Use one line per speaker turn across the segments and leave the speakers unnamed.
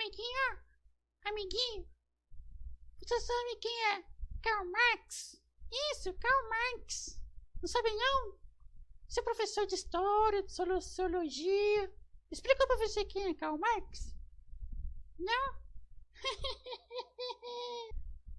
amiguinho, amiguinho, você sabe quem é Karl Marx? Isso, Karl Marx. Não sabe não? Você é professor de história, de sociologia. Explica pra você quem é Karl Marx. Não?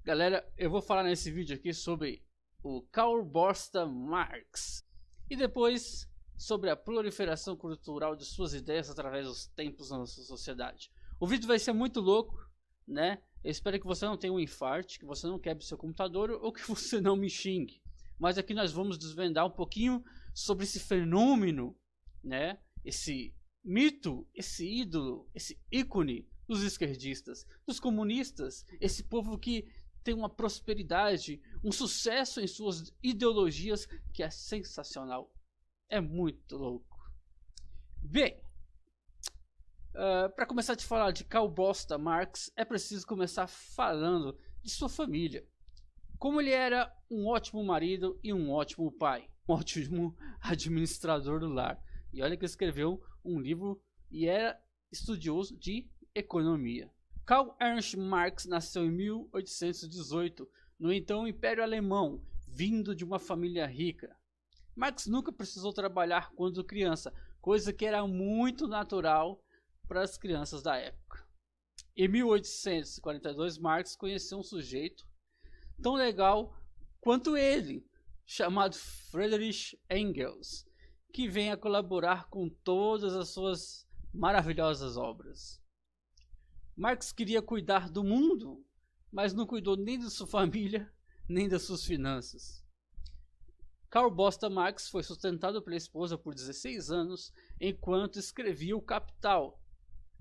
Galera, eu vou falar nesse vídeo aqui sobre o Karl Bosta Marx e depois sobre a proliferação cultural de suas ideias através dos tempos na nossa sociedade. O vídeo vai ser muito louco, né? Eu espero que você não tenha um infarto, que você não quebre seu computador ou que você não me xingue. Mas aqui nós vamos desvendar um pouquinho sobre esse fenômeno, né? Esse mito, esse ídolo, esse ícone dos esquerdistas, dos comunistas, esse povo que tem uma prosperidade, um sucesso em suas ideologias que é sensacional. É muito louco. Bem, para começar a te falar de Karl Bosta Marx, é preciso começar falando de sua família. Como ele era um ótimo marido e um ótimo pai, um ótimo administrador do lar. E olha que escreveu um livro e era estudioso de economia. Karl Ernst Marx nasceu em 1818, no então Império Alemão, vindo de uma família rica. Marx nunca precisou trabalhar quando criança, coisa que era muito natural para as crianças da época. Em 1842, Marx conheceu um sujeito tão legal quanto ele, chamado Friedrich Engels, que vem a colaborar com todas as suas maravilhosas obras. Marx queria cuidar do mundo, mas não cuidou nem de sua família, nem das suas finanças. Karl Bosta Marx foi sustentado pela esposa por 16 anos, enquanto escrevia o Capital,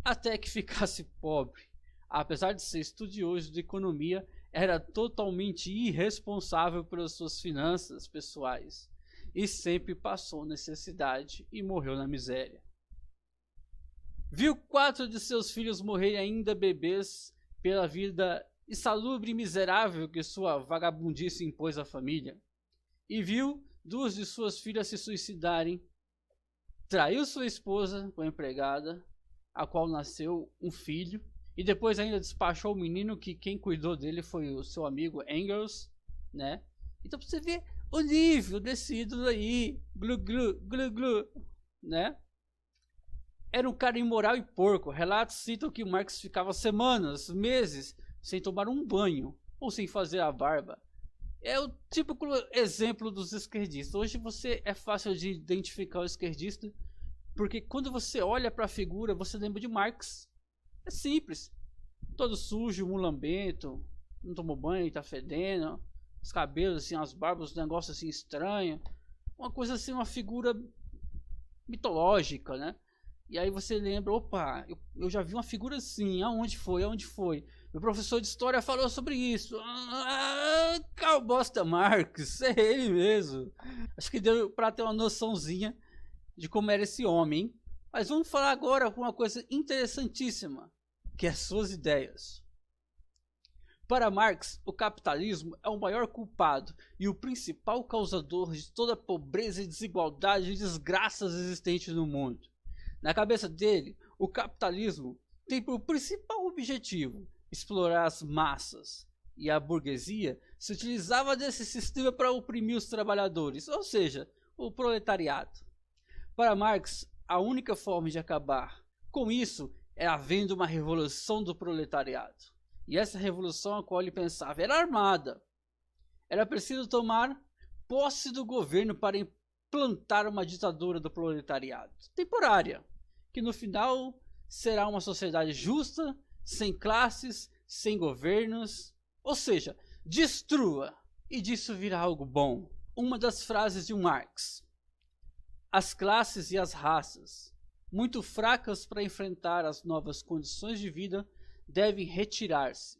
até que ficasse pobre. Apesar de ser estudioso de economia, era totalmente irresponsável pelas suas finanças pessoais e sempre passou necessidade e morreu na miséria. Viu 4 de seus filhos morrerem ainda bebês pela vida insalubre e miserável que sua vagabundice impôs à família. E viu 2 de suas filhas se suicidarem. Traiu sua esposa com a empregada, a qual nasceu um filho. E depois ainda despachou o menino, que quem cuidou dele foi o seu amigo Engels, né? Então pra você ver o nível desse ídolo aí, glu glu, glu glu, né? Era um cara imoral e porco. Relatos citam que Marx ficava semanas, meses, sem tomar um banho ou sem fazer a barba. É o típico exemplo dos esquerdistas. Hoje você é fácil de identificar o esquerdista, porque quando você olha para a figura, você lembra de Marx. É simples. Todo sujo, mulambento, não tomou banho, tá fedendo, os cabelos assim, as barbas, um negócio assim estranho. Uma coisa assim, uma figura mitológica, né? E aí você lembra, opa, eu já vi uma figura assim, aonde foi, aonde foi? Meu professor de história falou sobre isso. Karl Bosta Marx, é ele mesmo. Acho que deu para ter uma noçãozinha de como era esse homem, hein? Mas vamos falar agora com uma coisa interessantíssima, que é suas ideias. Para Marx, o capitalismo é o maior culpado e o principal causador de toda a pobreza e desigualdade e desgraças existentes no mundo. Na cabeça dele, o capitalismo tem por principal objetivo explorar as massas, e a burguesia se utilizava desse sistema para oprimir os trabalhadores, ou seja, o proletariado. Para Marx, a única forma de acabar com isso era havendo uma revolução do proletariado. E essa revolução a qual ele pensava era armada. Era preciso tomar posse do governo para implantar uma ditadura do proletariado, temporária, que no final será uma sociedade justa, sem classes, sem governos, ou seja, destrua, e disso virá algo bom. Uma das frases de Marx: as classes e as raças, muito fracas para enfrentar as novas condições de vida, devem retirar-se.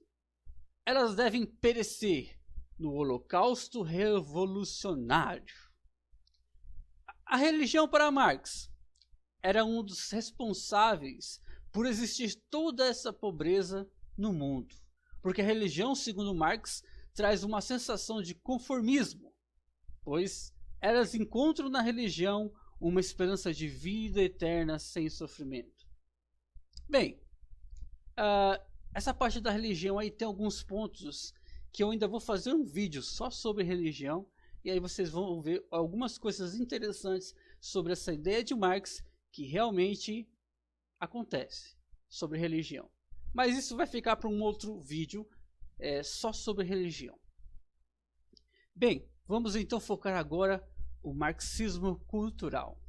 Elas devem perecer no holocausto revolucionário. A religião para Marx era um dos responsáveis por existir toda essa pobreza no mundo, porque a religião, segundo Marx, traz uma sensação de conformismo, pois elas encontram na religião uma esperança de vida eterna sem sofrimento. Bem, essa parte da religião aí tem alguns pontos que eu ainda vou fazer um vídeo só sobre religião, e aí vocês vão ver algumas coisas interessantes sobre essa ideia de Marx que realmente acontece sobre religião. Mas isso vai ficar para um outro vídeo só sobre religião. Bem, vamos então focar agora o marxismo cultural.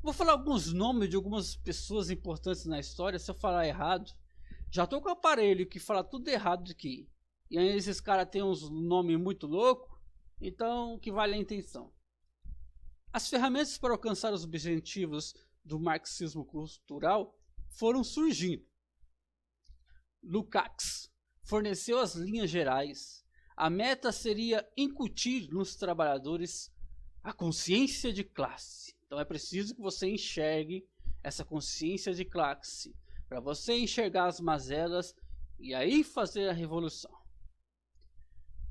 Vou falar alguns nomes de algumas pessoas importantes na história. Se eu falar errado, já estou com o aparelho que fala tudo errado aqui. E aí esses caras têm uns nomes muito loucos, então que vale a intenção. As ferramentas para alcançar os objetivos do marxismo cultural foram surgindo. Lukács forneceu as linhas gerais. A meta seria incutir nos trabalhadores a consciência de classe. Então é preciso que você enxergue essa consciência de classe, para você enxergar as mazelas e aí fazer a revolução.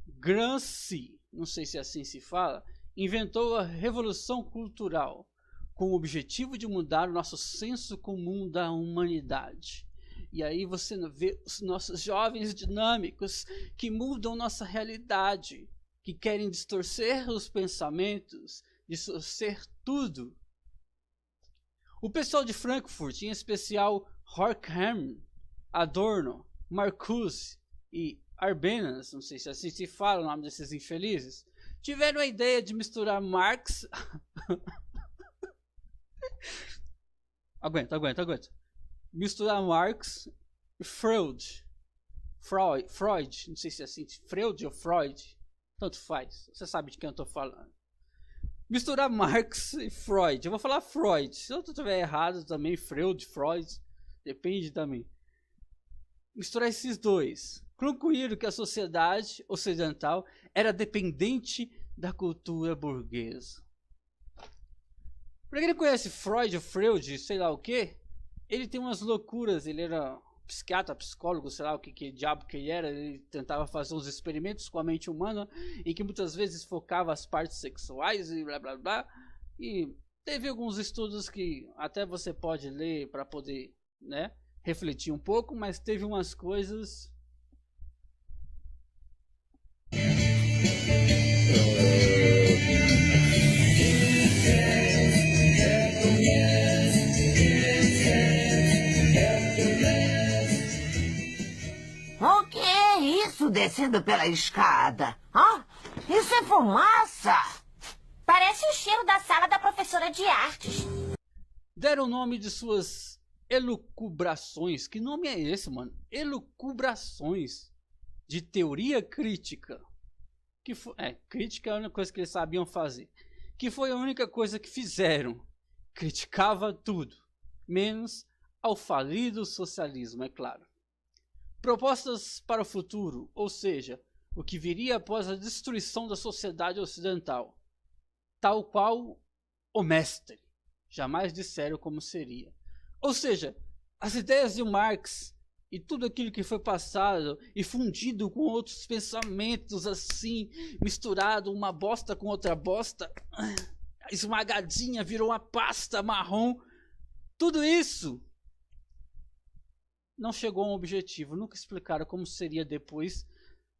Gramsci, não sei se assim se fala, inventou a revolução cultural com o objetivo de mudar o nosso senso comum da humanidade. E aí você vê os nossos jovens dinâmicos que mudam nossa realidade, que querem distorcer os pensamentos, distorcer tudo. O pessoal de Frankfurt, em especial Horkheimer, Adorno, Marcuse e Arbenaz, não sei se assim se fala o nome desses infelizes, tiveram a ideia de misturar Marx... aguenta. Misturar Marx e Freud, não sei se é assim, Freud ou Freud, tanto faz, você sabe de quem eu estou falando. Misturar Marx e Freud, eu vou falar Freud, se eu estiver errado também, Freud, depende também. Misturar esses dois, concluíram que a sociedade ocidental era dependente da cultura burguesa. Para quem não conhece Freud ou Freud, sei lá o que, ele tem umas loucuras, ele era psiquiatra, psicólogo, sei lá o que diabo que ele era, ele tentava fazer uns experimentos com a mente humana e que muitas vezes focava as partes sexuais e blá blá blá, e teve alguns estudos que até você pode ler para poder, né, refletir um pouco, mas teve umas coisas...
O que é isso descendo pela escada? Isso é fumaça!
Parece o cheiro da sala da professora de artes.
Deram o nome de suas elucubrações. Que nome é esse, mano? Elucubrações de teoria crítica. Crítica é a única coisa que eles sabiam fazer. Que foi a única coisa que fizeram. Criticava tudo, menos ao falido socialismo, é claro. Propostas para o futuro, ou seja, o que viria após a destruição da sociedade ocidental, tal qual o mestre, jamais disseram como seria. Ou seja, as ideias de Marx e tudo aquilo que foi passado e fundido com outros pensamentos assim, misturado uma bosta com outra bosta, esmagadinha, virou uma pasta marrom, tudo isso não chegou a um objetivo, nunca explicaram como seria depois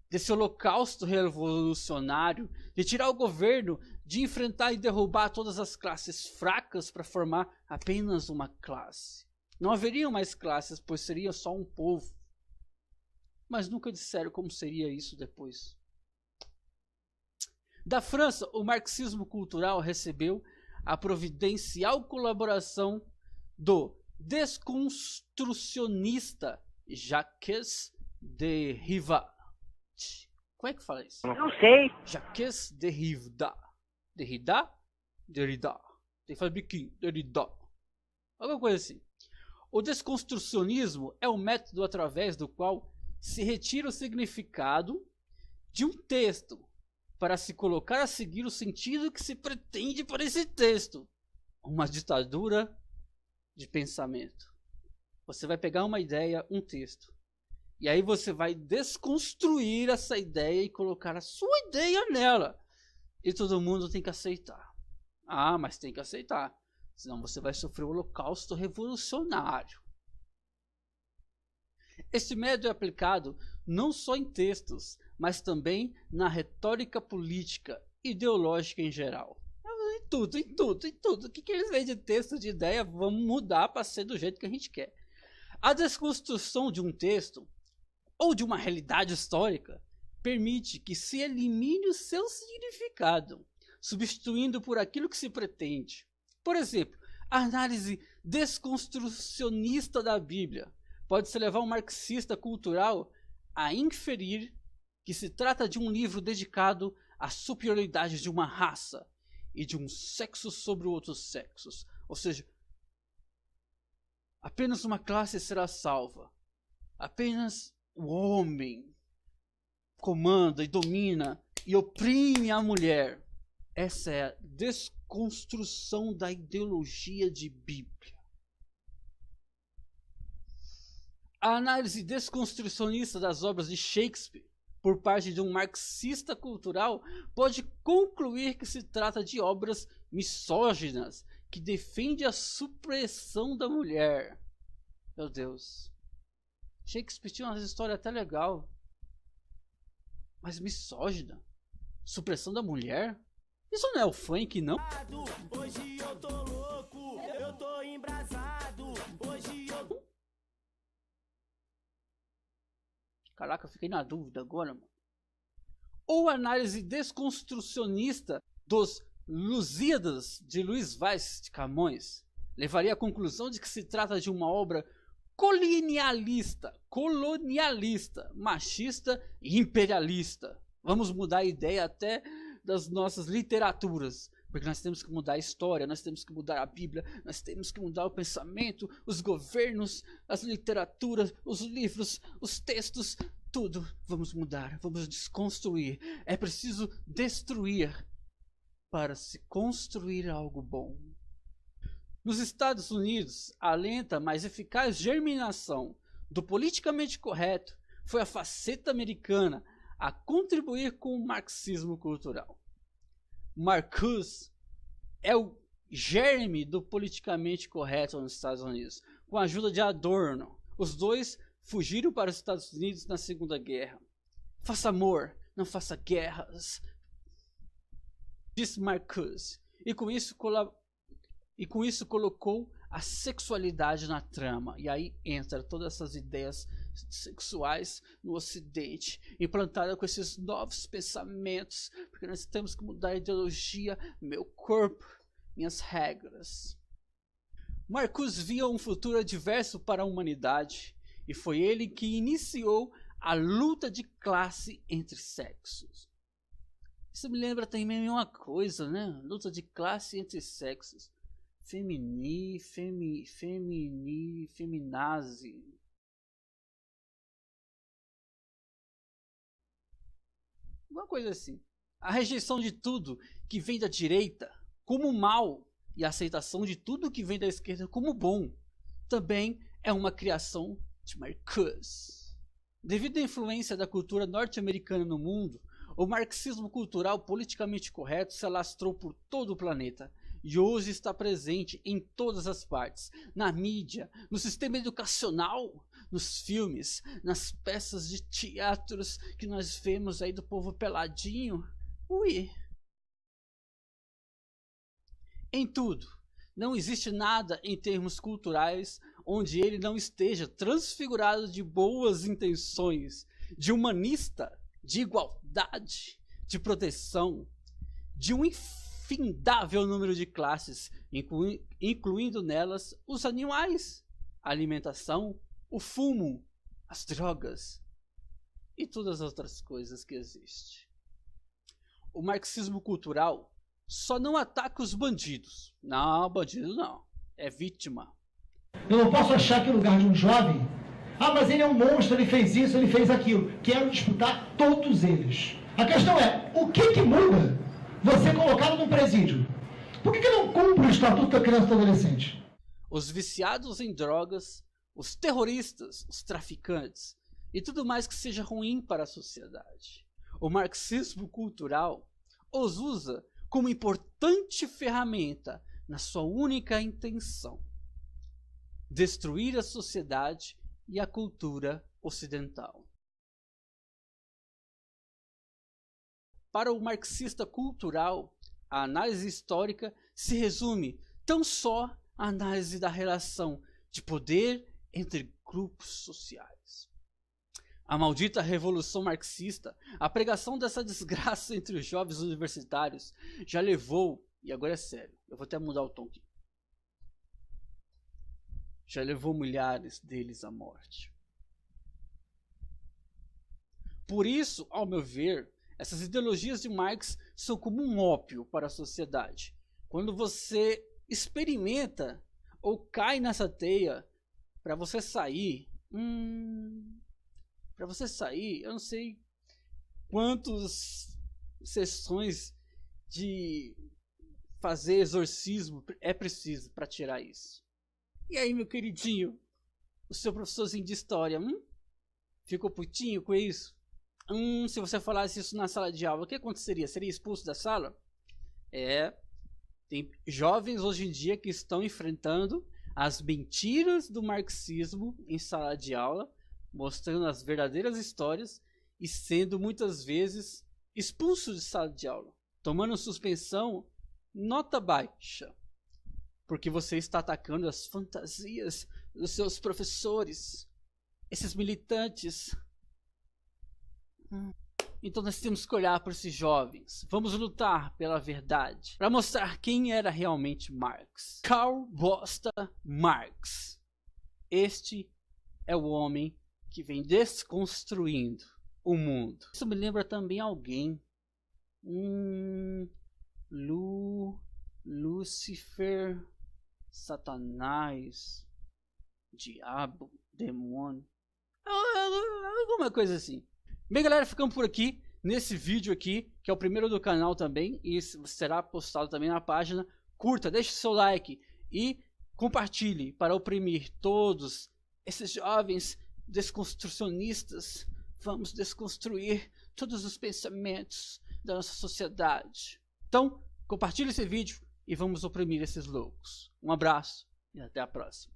desse holocausto revolucionário, de tirar o governo, de enfrentar e derrubar todas as classes fracas para formar apenas uma classe. Não haveriam mais classes, pois seria só um povo. Mas nunca disseram como seria isso depois. Da França, o marxismo cultural recebeu a providencial colaboração do desconstrucionista Jacques Derrida. Como é que fala isso?
Não sei.
Jacques Derrida. Derrida? Tem que fazer biquinho. Derrida. Alguma coisa assim. O desconstrucionismo é o método através do qual se retira o significado de um texto para se colocar a seguir o sentido que se pretende para esse texto. Uma ditadura de pensamento. Você vai pegar uma ideia, um texto, e aí você vai desconstruir essa ideia e colocar a sua ideia nela. E todo mundo tem que aceitar. Mas tem que aceitar. Senão você vai sofrer o holocausto revolucionário. Este método é aplicado não só em textos, mas também na retórica política, ideológica em geral. Em tudo, em tudo, em tudo. O que eles veem de texto, de ideia, vamos mudar para ser do jeito que a gente quer. A desconstrução de um texto ou de uma realidade histórica permite que se elimine o seu significado, substituindo por aquilo que se pretende. Por exemplo, a análise desconstrucionista da Bíblia pode-se levar um marxista cultural a inferir que se trata de um livro dedicado à superioridade de uma raça e de um sexo sobre outros sexos. Ou seja, apenas uma classe será salva. Apenas o homem comanda e domina e oprime a mulher. Essa é a desconstrução da ideologia de Bíblia. A análise desconstrucionista das obras de Shakespeare por parte de um marxista cultural pode concluir que se trata de obras misóginas que defendem a supressão da mulher. Meu Deus. Shakespeare tinha uma história até legal. Mas misógina? Supressão da mulher? Isso não é o funk, não?
Hoje eu tô louco, eu tô embrasado. Hoje eu...
Caraca, eu fiquei na dúvida agora, mano. Ou a análise desconstrucionista dos Lusíadas de Luís Vaz de Camões levaria à conclusão de que se trata de uma obra colonialista, machista e imperialista. Vamos mudar a ideia até das nossas literaturas, porque nós temos que mudar a história, nós temos que mudar a Bíblia, nós temos que mudar o pensamento, os governos, as literaturas, os livros, os textos, tudo. Vamos mudar, vamos desconstruir. É preciso destruir para se construir algo bom. Nos Estados Unidos, a lenta, mas eficaz germinação do politicamente correto foi a faceta americana a contribuir com o marxismo cultural. Marcuse é o germe do politicamente correto nos Estados Unidos, com a ajuda de Adorno. Os dois fugiram para os Estados Unidos na Segunda Guerra. Faça amor, não faça guerras, disse Marcuse, e com isso colocou a sexualidade na trama. E aí entra todas essas ideias sexuais no Ocidente, implantada com esses novos pensamentos, porque nós temos que mudar a ideologia, meu corpo, minhas regras. Marcuse via um futuro adverso para a humanidade, e foi ele que iniciou a luta de classe entre sexos. Isso me lembra também uma coisa, né? Luta de classe entre sexos. Feminazi. Uma coisa assim. A rejeição de tudo que vem da direita como mal e a aceitação de tudo que vem da esquerda como bom também é uma criação de Marcuse. Devido à influência da cultura norte-americana no mundo, o marxismo cultural politicamente correto se alastrou por todo o planeta e hoje está presente em todas as partes, na mídia, no sistema educacional, nos filmes, nas peças de teatros que nós vemos aí do povo peladinho. Ui! Em tudo, não existe nada em termos culturais onde ele não esteja transfigurado de boas intenções, de humanista, de igualdade, de proteção, de um infindável número de classes, incluindo nelas os animais, a alimentação, o fumo, as drogas e todas as outras coisas que existem. O marxismo cultural só não ataca os bandidos. Não, bandido não. É vítima.
Eu não posso achar que no lugar de um jovem, mas ele é um monstro, ele fez isso, ele fez aquilo. Quero disputar todos eles. A questão é, o que muda você colocado num presídio? Por que não cumpre o estatuto da criança e do adolescente?
Os viciados em drogas, os terroristas, os traficantes e tudo mais que seja ruim para a sociedade. O marxismo cultural os usa como importante ferramenta na sua única intenção: destruir a sociedade e a cultura ocidental. Para o marxista cultural, a análise histórica se resume tão só à análise da relação de poder entre grupos sociais. A maldita revolução marxista, a pregação dessa desgraça entre os jovens universitários, já levou, e agora é sério, eu vou até mudar o tom aqui, já levou milhares deles à morte. Por isso, ao meu ver, essas ideologias de Marx são como um ópio para a sociedade. Quando você experimenta ou cai nessa teia, para você sair, eu não sei quantas sessões de fazer exorcismo é preciso para tirar isso. E aí, meu queridinho, o seu professorzinho de história, ficou putinho com isso? Se você falasse isso na sala de aula, o que aconteceria? Seria expulso da sala? Tem jovens hoje em dia que estão enfrentando as mentiras do marxismo em sala de aula, mostrando as verdadeiras histórias e sendo muitas vezes expulsos de sala de aula, tomando suspensão nota baixa, porque você está atacando as fantasias dos seus professores, esses militantes. Então nós temos que olhar para esses jovens. Vamos lutar pela verdade, para mostrar quem era realmente Marx. Karl Bosta Marx. Este é o homem que vem desconstruindo o mundo. Isso me lembra também alguém. Lúcifer, Satanás, Diabo, Demônio. Alguma coisa assim. Bem, galera, ficamos por aqui nesse vídeo aqui, que é o primeiro do canal também, e será postado também na página. Curta, deixe seu like e compartilhe para oprimir todos esses jovens desconstrucionistas. Vamos desconstruir todos os pensamentos da nossa sociedade. Então, compartilhe esse vídeo e vamos oprimir esses loucos. Um abraço e até a próxima.